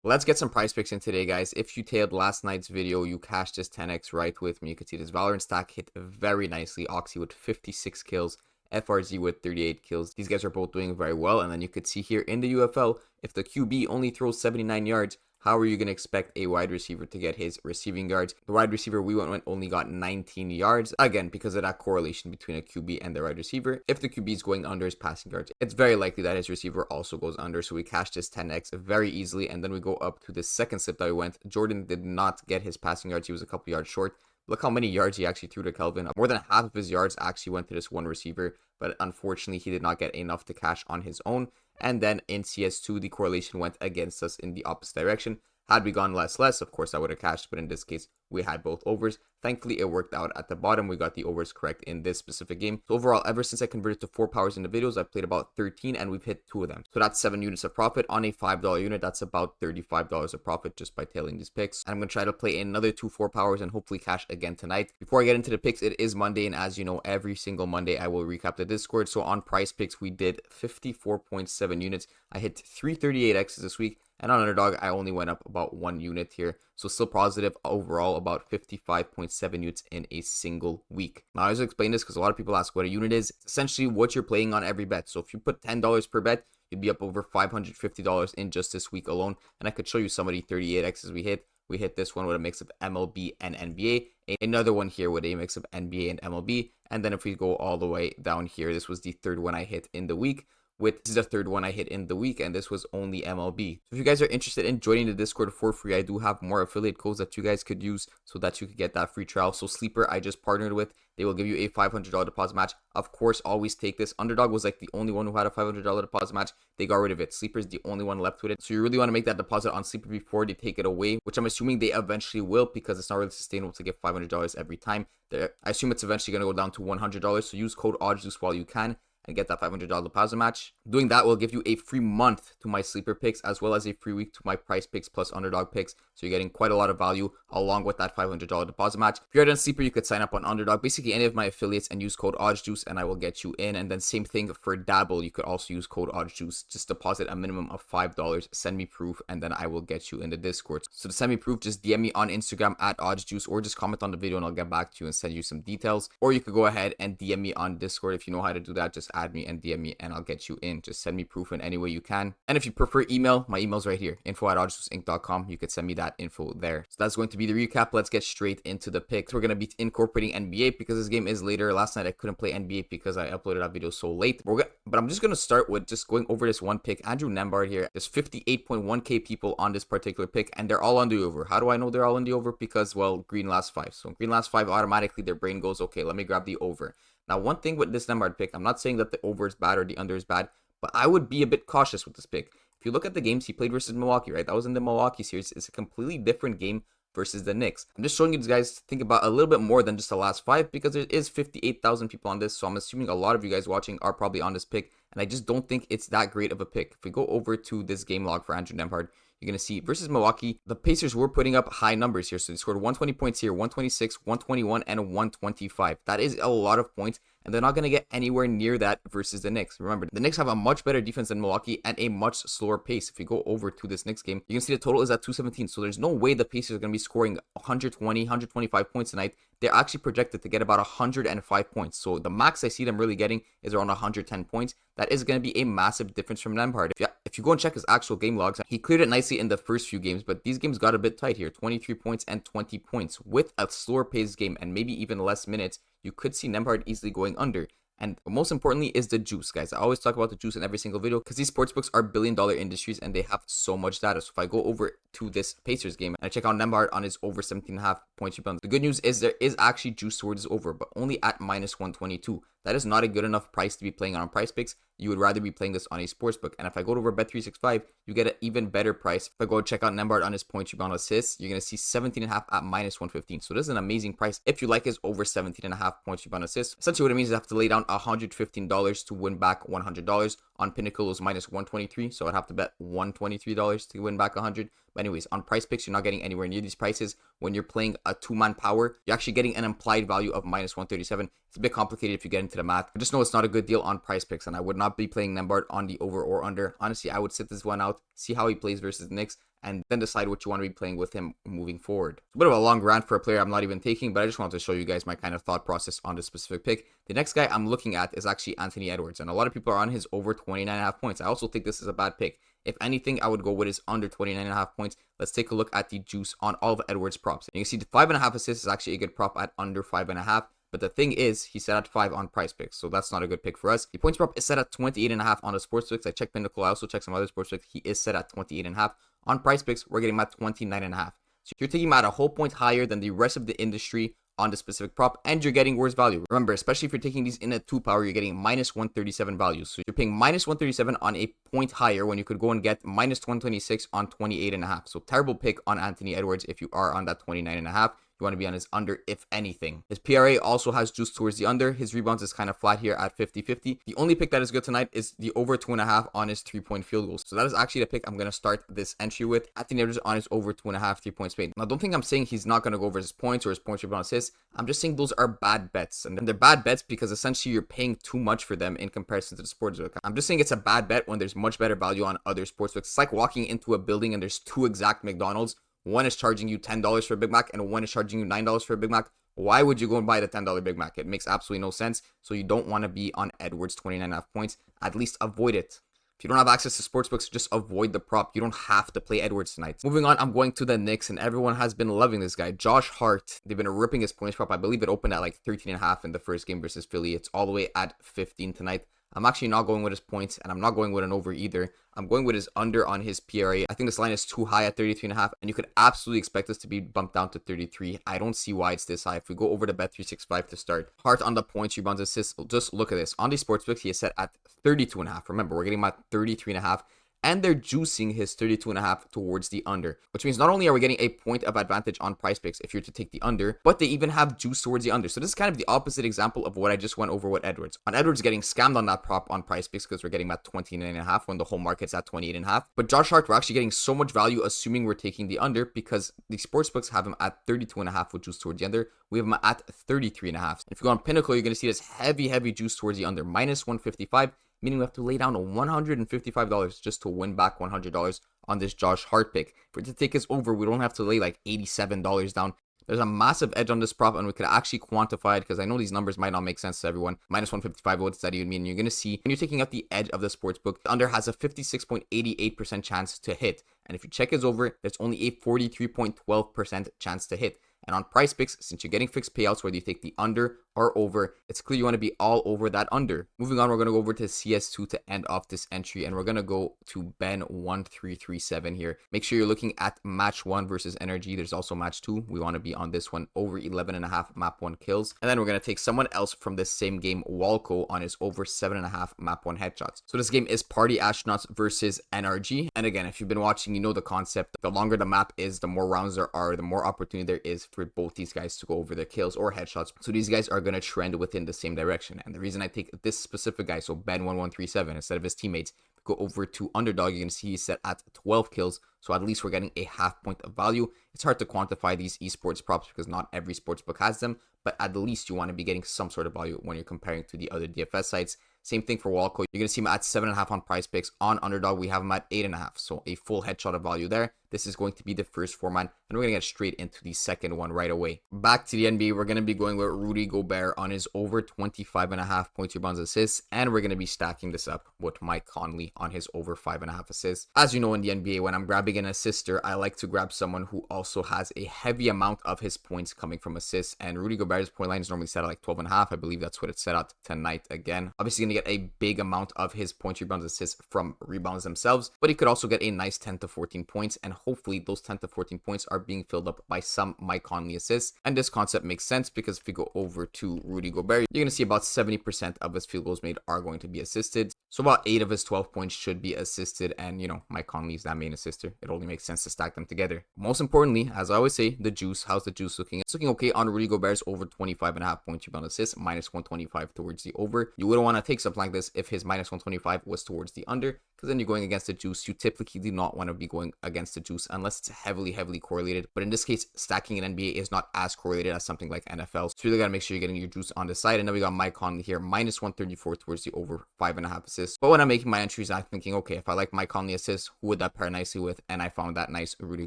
Let's get some price picks in today, guys. If you tailed last night's video, you cashed this 10x right with me. You can see this Valorant stack hit very nicely. Oxy with 56 kills, FRZ with 38 kills. These guys are both doing very well. And then you could see here in the UFL, if the QB only throws 79 yards, how are you going to expect a wide receiver to get his receiving yards? The wide receiver we went only got 19 yards. Again, because of that correlation between a QB and the wide receiver. If the QB is going under his passing yards, it's very likely that his receiver also goes under. So we cashed this 10x very easily. And then we go up to the second slip that we went. Jordan did not get his passing yards. He was a couple yards short. Look how many yards he actually threw to Kelvin. More than half of his yards actually went to this one receiver. But unfortunately, he did not get enough to cash on his own. And then in CS2, the correlation went against us in the opposite direction. Had we gone less, of course, I would have cashed. But in this case, we had both overs. Thankfully, it worked out at the bottom. We got the overs correct in this specific game. So overall, ever since I converted to 4 powers in the videos, I've played about 13 and we've hit 2 of them. So that's 7 units of profit on a $5 unit. That's about $35 of profit just by tailing these picks. And I'm going to try to play another 2 4 powers and hopefully cash again tonight. Before I get into the picks, it is Monday. And as you know, every single Monday, I will recap the Discord. So on price picks, we did 54.7 units. I hit 338Xs this week. And on Underdog, I only went up about 1 unit here. So still positive overall, about 55.7 units in a single week. Now, I always explain this because a lot of people ask what a unit is. It's essentially what you're playing on every bet. So if you put $10 per bet, you'd be up over $550 in just this week alone. And I could show you some of the 38Xs we hit. We hit this one with a mix of MLB and NBA. Another one here with a mix of NBA and MLB. And then if we go all the way down here, this was the third one I hit in the week. This is the third one I hit in the week, and this was only MLB. So if you guys are interested in joining the Discord for free, I do have more affiliate codes that you guys could use so that you could get that free trial. So Sleeper, I just partnered with. They will give you a $500 deposit match. Of course, always take this. Underdog was like the only one who had a $500 deposit match. They got rid of it. Sleeper is the only one left with it. So you really want to make that deposit on Sleeper before they take it away, which I'm assuming they eventually will because it's not really sustainable to get $500 every time. I assume it's eventually going to go down to $100. So use code OddsJuice while you can and get that $500 deposit match. Doing that will give you a free month to my sleeper picks as well as a free week to my price picks plus underdog picks. So you're getting quite a lot of value along with that $500 deposit match. If you're done sleeper, you could sign up on underdog, basically any of my affiliates, and use code OddsJuice and I will get you in. And then same thing for Dabble. You could also use code OddsJuice. Just deposit a minimum of $5, send me proof, and then I will get you in the Discord. So to send me proof, just DM me on Instagram at OddsJuice or just comment on the video and I'll get back to you and send you some details. Or you could go ahead and DM me on Discord. If you know how to do that, just add me and DM me and I'll get you in. Just send me proof in any way you can. And if you prefer email, my email's right here, info@oddjuiceinc.com. You could send me that info there. So that's going to be the recap. Let's get straight into the picks. We're going to be incorporating NBA because this game is later. Last night I couldn't play NBA because I uploaded that video so late. But I'm just going to start with just going over this one pick. Andrew Nembhard here. There's 58.1k people on this particular pick and they're all on the over. How do I know they're all on the over? Because, well, green last 5. So green last 5, automatically their brain goes, okay, let me grab the over. Now, one thing with this Nembhard pick, I'm not saying that the over is bad or the under is bad, but I would be a bit cautious with this pick. If you look at the games he played versus Milwaukee, right? That was in the Milwaukee series. It's a completely different game versus the Knicks. I'm just showing you guys to think about a little bit more than just the last 5 because there is 58,000 people on this. So I'm assuming a lot of you guys watching are probably on this pick. And I just don't think it's that great of a pick. If we go over to this game log for Andrew Nembhard, you're going to see versus Milwaukee, the Pacers were putting up high numbers here. So they scored 120 points here, 126, 121, and 125. That is a lot of points. And they're not going to get anywhere near that versus the Knicks. Remember, the Knicks have a much better defense than Milwaukee and a much slower pace. If you go over to this Knicks game, you can see the total is at 217. So there's no way the Pacers are going to be scoring 120, 125 points tonight. They're actually projected to get about 105 points. So the max I see them really getting is around 110 points. That is going to be a massive difference from Nembhard. If you go and check his actual game logs, he cleared it nicely in the first few games, but these games got a bit tight here. 23 points and 20 points. With a slower paced game and maybe even less minutes, you could see Nembhard easily going under. And most importantly is the juice, guys. I always talk about the juice in every single video because these sportsbooks are billion-dollar industries and they have so much data. So if I go over to this Pacers game and I check out Nembhard on his over 17.5 points rebounds, the good news is there is actually juice towards his over, but only at minus 122. That is not a good enough price to be playing on price picks. You would rather be playing this on a sportsbook. And if I go over Bet365, you get an even better price. If I go check out Nembhard on his points, rebound, assists, you're going to see 17.5 at minus 115. So this is an amazing price if you like his over 17.5 points, rebound, assists. Essentially what it means is I have to lay down $115 to win back $100. On Pinnacle, it was minus 123. So I'd have to bet $123 to win back 100. But anyways, on price picks, you're not getting anywhere near these prices. When you're playing a 2-man power, you're actually getting an implied value of minus 137. It's a bit complicated if you get into the math. I just know it's not a good deal on price picks, and I would not be playing Nembhard on the over or under. Honestly, I would sit this one out, see how he plays versus the Knicks, and then decide what you want to be playing with him moving forward. It's a bit of a long rant for a player I'm not even taking, but I just wanted to show you guys my kind of thought process on this specific pick. The next guy I'm looking at is actually Anthony Edwards, and a lot of people are on his over 29.5 points. I also think this is a bad pick. If anything, I would go with his under 29.5 points. Let's take a look at the juice on all of Edwards' props. And you can see the 5.5 assists is actually a good prop at under 5.5. But the thing is, he's set at 5 on Prizepicks, so that's not a good pick for us. The points prop is set at 28.5 on the Sportsbooks. I checked Pinnacle, I also checked some other Sportsbooks. He is set at 28.5. On Prizepicks, we're getting him at 29.5. So you're taking him at a whole point higher than the rest of the industry on the specific prop, and you're getting worse value. Remember, especially if you're taking these in a 2 power, you're getting minus 137 values. So you're paying minus 137 on a point higher when you could go and get minus 126 on 28.5. So terrible pick on Anthony Edwards if you are on that 29.5. You want to be on his under, if anything. His PRA also has juice towards the under. His rebounds is kind of flat here at 50-50. The only pick that is good tonight is the over 2.5 on his 3-point field goals. So that is actually the pick I'm going to start this entry with. Anthony Edwards on his over 2.5 3-point made. Now, don't think I'm saying he's not going to go over his points or his points, rebound, assists. I'm just saying those are bad bets. And they're bad bets because essentially you're paying too much for them in comparison to the sportsbook. I'm just saying it's a bad bet when there's much better value on other sportsbooks. It's like walking into a building and there's 2 exact McDonald's. One is charging you $10 for a Big Mac and one is charging you $9 for a Big Mac. Why would you go and buy the $10 Big Mac? It makes absolutely no sense. So you don't want to be on Edwards 29.5 points. At least avoid it. If you don't have access to sportsbooks, just avoid the prop. You don't have to play Edwards tonight. Moving on, I'm going to the Knicks, and everyone has been loving this guy. Josh Hart, they've been ripping his points prop. I believe it opened at like 13.5 in the first game versus Philly. It's all the way at 15 tonight. I'm actually not going with his points, and I'm not going with an over either. I'm going with his under on his PRA. I think this line is too high at 33.5, and you could absolutely expect this to be bumped down to 33. I don't see why it's this high. If we go over to Bet365 to start, Hart on the points, rebounds, assists, just look at this. On the sportsbooks, he is set at 32.5. Remember, we're getting him at 33.5. And they're juicing his 32.5 towards the under, which means not only are we getting a point of advantage on Prizepicks if you're to take the under, but they even have juice towards the under. So this is kind of the opposite example of what I just went over with Edwards. On Edwards getting scammed on that prop on Prizepicks because we're getting him at 29.5 when the whole market's at 28.5. But Josh Hart, we're actually getting so much value assuming we're taking the under because the sportsbooks have him at 32.5 with juice towards the under. We have him at 33.5. If you go on Pinnacle, you're going to see this heavy juice towards the under, minus 155. Meaning we have to lay down $155 just to win back $100 on this Josh Hart pick. For it to take us over, we don't have to lay like $87 down. There's a massive edge on this prop, and we could actually quantify it because I know these numbers might not make sense to everyone. Minus 155, what does that even mean? You're going to see when you're taking out the edge of the sportsbook, the under has a 56.88% chance to hit. And if you check his over, there's only a 43.12% chance to hit. And on Prizepicks, since you're getting fixed payouts, whether you take the under or over, it's clear you want to be all over that under. Moving on, we're going to go over to CS2 to end off this entry, and we're going to go to Ben1337 here. Make sure you're looking at match 1 versus NRG. There's also match 2. We want to be on this one over 11.5 map 1 kills. And then we're going to take someone else from this same game, Walco, on his over 7.5 map 1 headshots. So this game is Party Astronauts versus NRG. And again, if you've been watching, you know the concept. The longer the map is, the more rounds there are, the more opportunity there is for both these guys to go over their kills or headshots. So these guys are going to trend within the same direction. And the reason I take this specific guy, so Ben1137, instead of his teammates, go over to underdog, you're going to see he's set at 12 kills. So at least we're getting a half point of value. It's hard to quantify these esports props because not every sportsbook has them, but at least you want to be getting some sort of value when you're comparing to the other DFS sites. Same thing for Walco. You're going to see him at 7.5 on Prizepicks. On underdog, we have him at 8.5. So a full headshot of value there. This is going to be the first 4-man, and we're going to get straight into the second one right away. Back to the NBA, we're going to be going with Rudy Gobert on his over 25.5 points, rebounds, assists, and we're going to be stacking this up with Mike Conley on his over 5.5 assists. As you know, in the NBA, when I'm grabbing an assister, I like to grab someone who also has a heavy amount of his points coming from assists, and Rudy Gobert's point line is normally set at like 12.5. I believe that's what it's set at tonight again. Obviously, going to get a big amount of his points, rebounds, assists from rebounds themselves, but he could also get a nice 10 to 14 points, and hopefully those 10 to 14 points are being filled up by some Mike Conley assists. And this concept makes sense because if we go over to Rudy Gobert, you're going to see about 70% of his field goals made are going to be assisted. So about 8 of his 12 points should be assisted, and you know, Mike Conley is that main assister. It only makes sense to stack them together. Most importantly, as I always say, the juice. How's the juice looking? It's looking okay on Rudy Gobert's over 25.5 points, rebound, assists, minus 125 towards the over. You wouldn't want to take something like this if his minus 125 was towards the under, because then you're going against the juice. You typically do not want to be going against the juice juice unless it's heavily correlated. But in this case, stacking in NBA is not as correlated as something like NFL. So you really got to make sure you're getting your juice on the side. And then we got Mike Conley here, minus 134 towards the over 5.5 assists. But when I'm making my entries, I'm thinking, okay, if I like Mike Conley assists, who would that pair nicely with? And I found that nice Rudy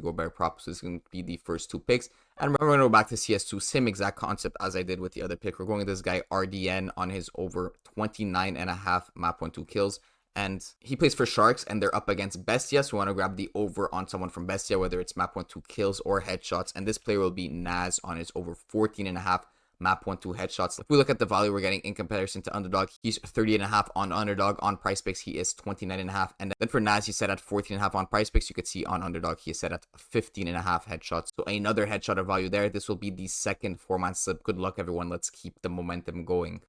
Gobert prop. So this is going to be the first 2 picks. And remember, we're going to go back to CS2, same exact concept as I did with the other pick. We're going with this guy RDN on his over 29.5 map 1-2 kills. And he plays for Sharks, and they're up against Bestia, so we want to grab the over on someone from Bestia, whether it's map 1-2 kills or headshots. And this player will be Naz on his over 14.5 map 1-2 headshots. If we look at the value we're getting in comparison to Underdog, he's 30.5 on Underdog. On Prizepicks, he is 29.5. And then for Naz, he's set at 14.5 on Prizepicks. You could see on Underdog, he is set at 15.5 headshots. So another headshot of value there. This will be the second 4-man slip. Good luck, everyone. Let's keep the momentum going.